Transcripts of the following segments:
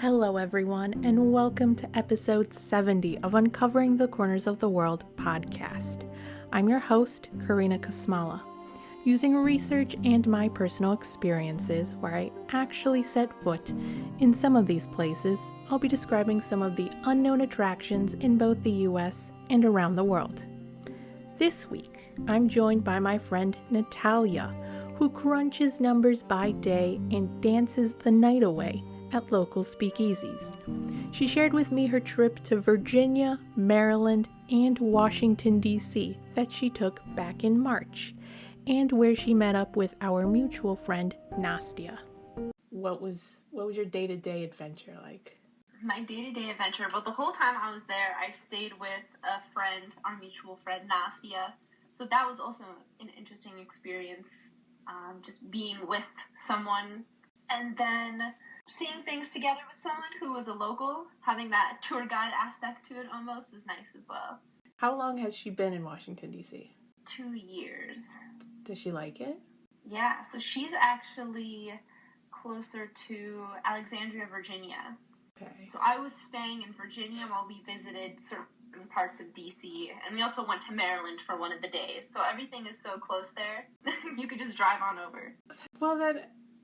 Hello, everyone, and welcome to episode 70 of Uncovering the Corners of the World podcast. I'm your host, Karina Kasmala. Using research and my personal experiences where I actually set foot in some of these places, I'll be describing some of the unknown attractions in both the US and around the world. This week, I'm joined by my friend Natalia, who crunches numbers by day and dances the night away at local speakeasies. She shared with me her trip to Virginia, Maryland, and Washington, D.C. that she took back in March, and where she met up with our mutual friend, Natalia. What was your day-to-day adventure like? My day-to-day adventure, well, the whole time I was there, I stayed with a friend, our mutual friend, Natalia. So that was also an interesting experience, just being with someone, and then seeing things together with someone who was a local, having that tour guide aspect to it almost was nice as well. How long has she been in Washington, D.C.? 2 years. Does she like it? Yeah, so she's actually closer to Alexandria, Virginia. Okay. So I was staying in Virginia while we visited certain parts of D.C., and we also went to Maryland for one of the days. So everything is so close there, you could just drive on over. Well, then,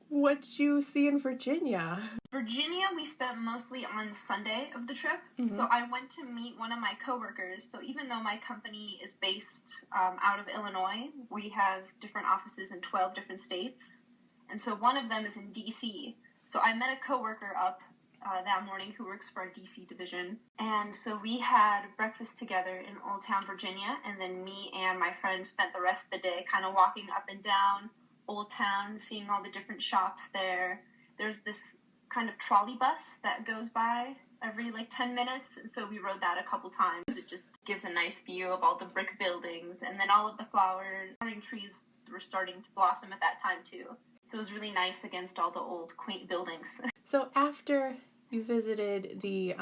what'd you see in Virginia? Virginia, we spent mostly on Sunday of the trip. Mm-hmm. So I went to meet one of my coworkers. So even though my company is based out of Illinois, we have different offices in 12 different states. And so one of them is in D.C. So I met a coworker up that morning who works for our D.C. division. And so we had breakfast together in Old Town, Virginia. And then me and my friend spent the rest of the day kind of walking up and down Old Town, seeing all the different shops there. There's this kind of trolley bus that goes by every 10 minutes, and so we rode that a couple times. It just gives a nice view of all the brick buildings, and then all of the flowering trees were starting to blossom at that time too. So it was really nice against all the old quaint buildings. So after you visited the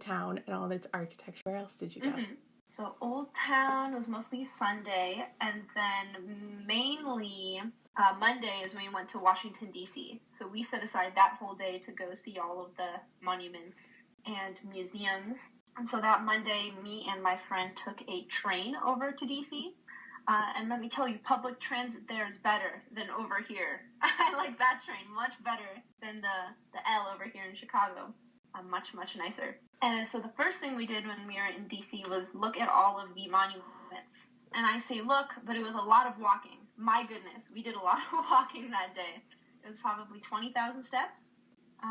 town and all its architecture, where else did you go? Mm-hmm. So Old Town was mostly Sunday, and then mainly Monday is when we went to Washington, D.C. So we set aside that whole day to go see all of the monuments and museums. And so that Monday, me and my friend took a train over to D.C. And let me tell you, public transit there is better than over here. I like that train much better than the L over here in Chicago. Much, much nicer. And so the first thing we did when we were in D.C. was look at all of the monuments. And I say look, but it was a lot of walking. My goodness, we did a lot of walking that day. It was probably 20,000 steps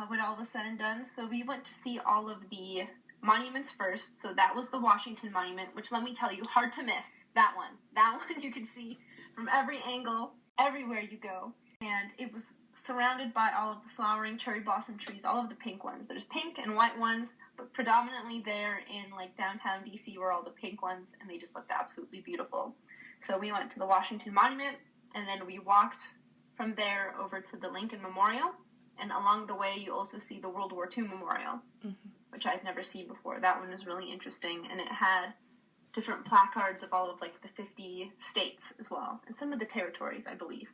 when all was said and done. So we went to see all of the monuments first. So that was the Washington Monument, which, let me tell you, hard to miss. That one you can see from every angle, everywhere you go. And it was surrounded by all of the flowering cherry blossom trees, all of the pink ones. There's pink and white ones, but predominantly there in downtown DC were all the pink ones, and they just looked absolutely beautiful. So we went to the Washington Monument, and then we walked from there over to the Lincoln Memorial. And along the way, you also see the World War II Memorial, mm-hmm. which I'd never seen before. That one was really interesting, and it had different placards of all of the 50 states as well, and some of the territories, I believe.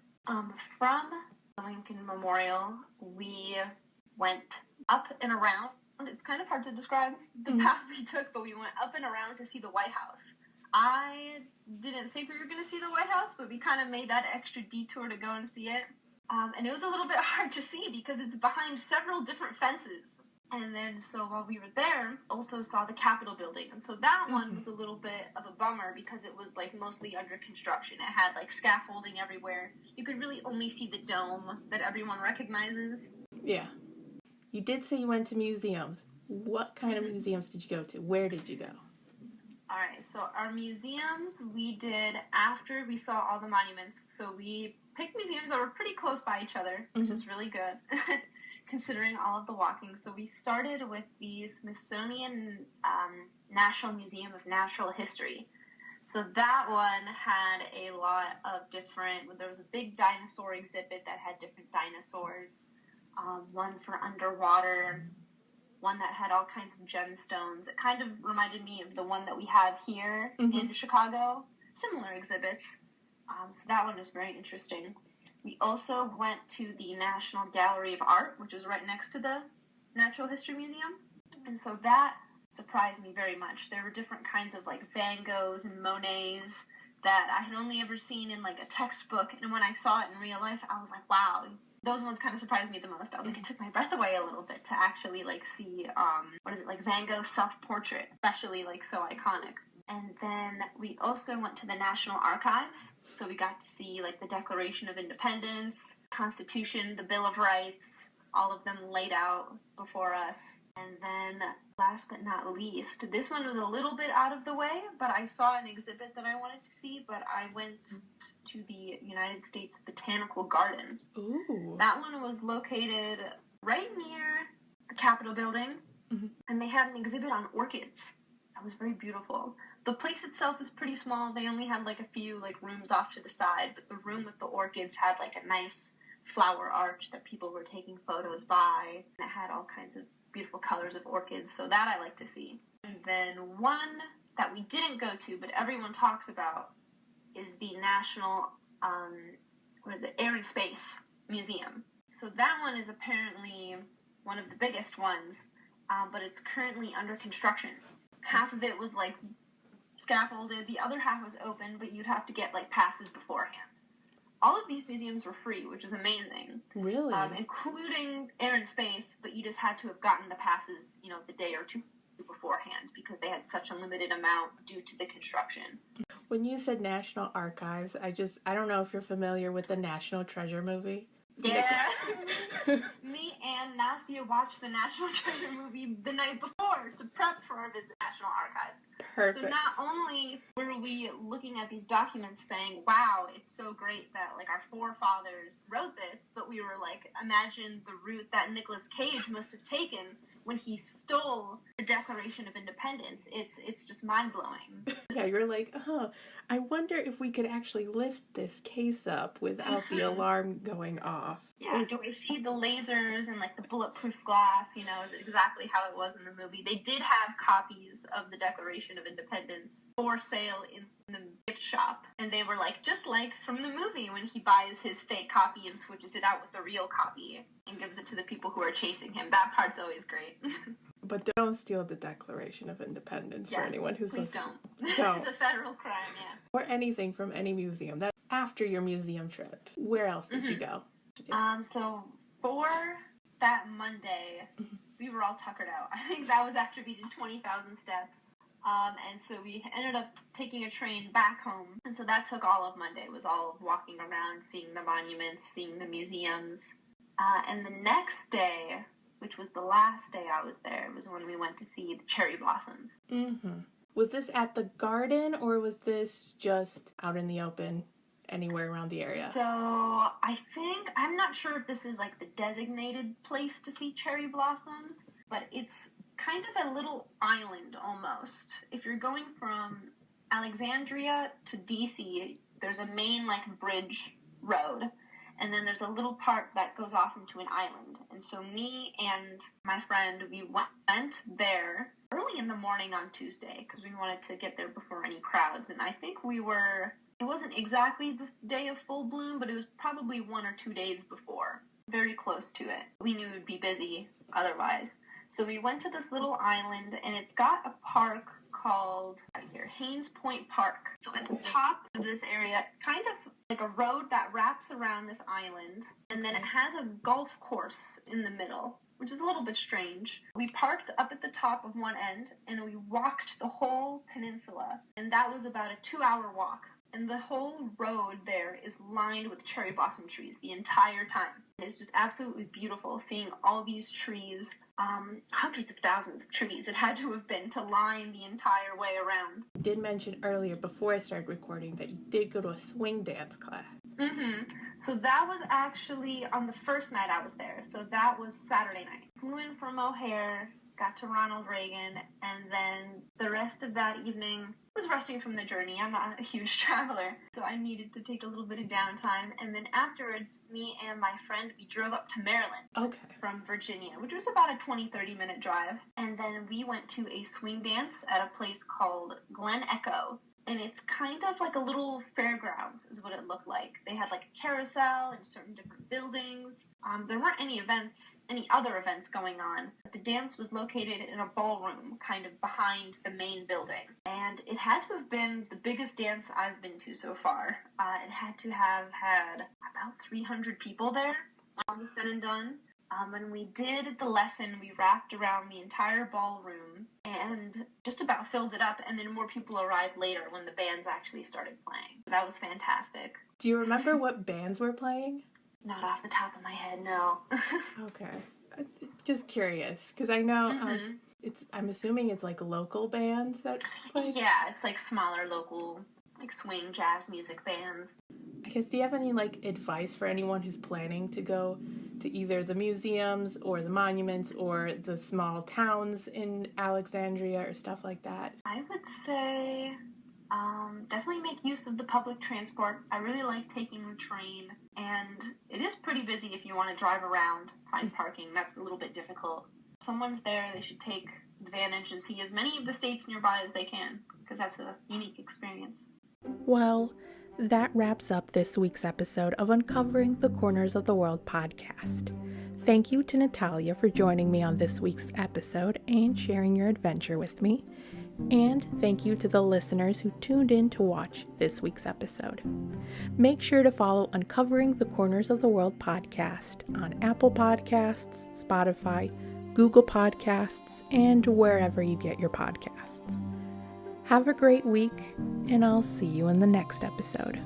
From the Lincoln Memorial, we went up and around. It's kind of hard to describe the path we took, but we went up and around to see the White House. I didn't think we were going to see the White House, but we kind of made that extra detour to go and see it. And it was a little bit hard to see because it's behind several different fences. And then, so while we were there, also saw the Capitol building. And so that one was a little bit of a bummer because it was mostly under construction. It had scaffolding everywhere. You could really only see the dome that everyone recognizes. Yeah. You did say you went to museums. What kind of museums did you go to? Where did you go? All right, so our museums we did after we saw all the monuments. So we picked museums that were pretty close by each other, which is really good. Considering all of the walking. So we started with the Smithsonian National Museum of Natural History. So that one had a lot of different, there was a big dinosaur exhibit that had different dinosaurs, one for underwater, one that had all kinds of gemstones. It kind of reminded me of the one that we have here in Chicago, similar exhibits. So that one was very interesting. We also went to the National Gallery of Art, which is right next to the Natural History Museum. And so that surprised me very much. There were different kinds of like Van Goghs and Monets that I had only ever seen in like a textbook, and when I saw it in real life, I was like, wow, those ones kind of surprised me the most. I was like, it took my breath away a little bit to actually like see, like Van Gogh's self-portrait, especially like so iconic. And then we also went to the National Archives, so we got to see like the Declaration of Independence, Constitution, the Bill of Rights, all of them laid out before us. And then, last but not least, this one was a little bit out of the way, but I saw an exhibit that I wanted to see, but I went to the United States Botanical Garden. Ooh. That one was located right near the Capitol building, and they had an exhibit on orchids. That was very beautiful. The place itself is pretty small. They only had like a few like rooms off to the side, but the room with the orchids had like a nice flower arch that people were taking photos by, and it had all kinds of beautiful colors of orchids, so that I like to see. And then one that we didn't go to, but everyone talks about, is the National, Air and Space Museum. So that one is apparently one of the biggest ones, but it's currently under construction. Half of it was like scaffolded, the other half was open, but you'd have to get like passes beforehand. All of these museums were free, which is amazing. Really? Including Air and Space, but you just had to have gotten the passes, the day or two beforehand because they had such a limited amount due to the construction. When you said National Archives, I don't know if you're familiar with the National Treasure movie. Yeah. Me and Natalia watched the National Treasure movie the night before to prep for our visit to National Archives. Perfect. So not only were we looking at these documents saying, wow, it's so great that like our forefathers wrote this, but we were like, imagine the route that Nicolas Cage must have taken when he stole the Declaration of Independence. It's just mind-blowing. Yeah, you're like, I wonder if we could actually lift this case up without the alarm going off. Yeah, do I see the lasers and like the bulletproof glass, is it exactly how it was in the movie? They did have copies of the Declaration of Independence for sale in the gift shop, and they were like, just like from the movie when he buys his fake copy and switches it out with the real copy and gives it to the people who are chasing him. That part's always great. But don't steal the Declaration of Independence for anyone who's please don't. Don't. It's a federal crime, yeah. Or anything from any museum. That's after your museum trip. Where else did you go? So for that Monday, we were all tuckered out. I think that was after we did 20,000 steps. And so we ended up taking a train back home. And so that took all of Monday. It was all walking around, seeing the monuments, seeing the museums. And the next day, which was the last day I was there, was when we went to see the cherry blossoms. Mm-hmm. Was this at the garden, or was this just out in the open, anywhere around the area? So I'm not sure if this is like the designated place to see cherry blossoms, but it's kind of a little island almost. If you're going from Alexandria to DC, there's a main like bridge road, and then there's a little part that goes off into an island. And so me and my friend, we went there early in the morning on Tuesday because we wanted to get there before any crowds. And I think it wasn't exactly the day of full bloom, but it was probably 1 or 2 days before, very close to it. We knew it would be busy otherwise. So we went to this little island, and it's got a park called, Haynes Point Park. So at the top of this area, it's kind of like a road that wraps around this island, and then it has a golf course in the middle, which is a little bit strange. We parked up at the top of one end, and we walked the whole peninsula, and that was about a 2-hour walk. And the whole road there is lined with cherry blossom trees the entire time. It's just absolutely beautiful seeing all these trees, hundreds of thousands of trees it had to have been to line the entire way around. You did mention earlier, before I started recording, that you did go to a swing dance class. Mm-hmm. So that was actually on the first night I was there. So that was Saturday night. Flew in from O'Hare, got to Ronald Reagan, and then the rest of that evening was resting from the journey. I'm not a huge traveler, so I needed to take a little bit of downtime. And then afterwards, me and my friend, we drove up to Maryland from Virginia, which was about a 20-30 minute drive. And then we went to a swing dance at a place called Glen Echo. and it's kind of like a little fairgrounds is what it looked like. They had like a carousel in certain different buildings. There weren't any other events going on. But the dance was located in a ballroom kind of behind the main building. And it had to have been the biggest dance I've been to so far. It had to have had about 300 people there, all said and done. When we did the lesson, we wrapped around the entire ballroom and just about filled it up, and then more people arrived later when the bands actually started playing. That was fantastic. Do you remember what bands were playing? Not off the top of my head, no. Okay. Just curious, because I know I'm assuming it's like local bands that play? Yeah, it's like smaller local, like swing jazz music bands. I guess, do you have any like advice for anyone who's planning to go to either the museums or the monuments or the small towns in Alexandria or stuff like that? I would say definitely make use of the public transport. I really like taking the train, and it is pretty busy if you want to drive around, find parking. That's a little bit difficult. If someone's there, they should take advantage and see as many of the states nearby as they can, because that's a unique experience. Well, that wraps up this week's episode of Uncovering the Corners of the World podcast. Thank you to Natalia for joining me on this week's episode and sharing your adventure with me. And thank you to the listeners who tuned in to watch this week's episode. Make sure to follow Uncovering the Corners of the World podcast on Apple Podcasts, Spotify, Google Podcasts, and wherever you get your podcasts. Have a great week, and I'll see you in the next episode.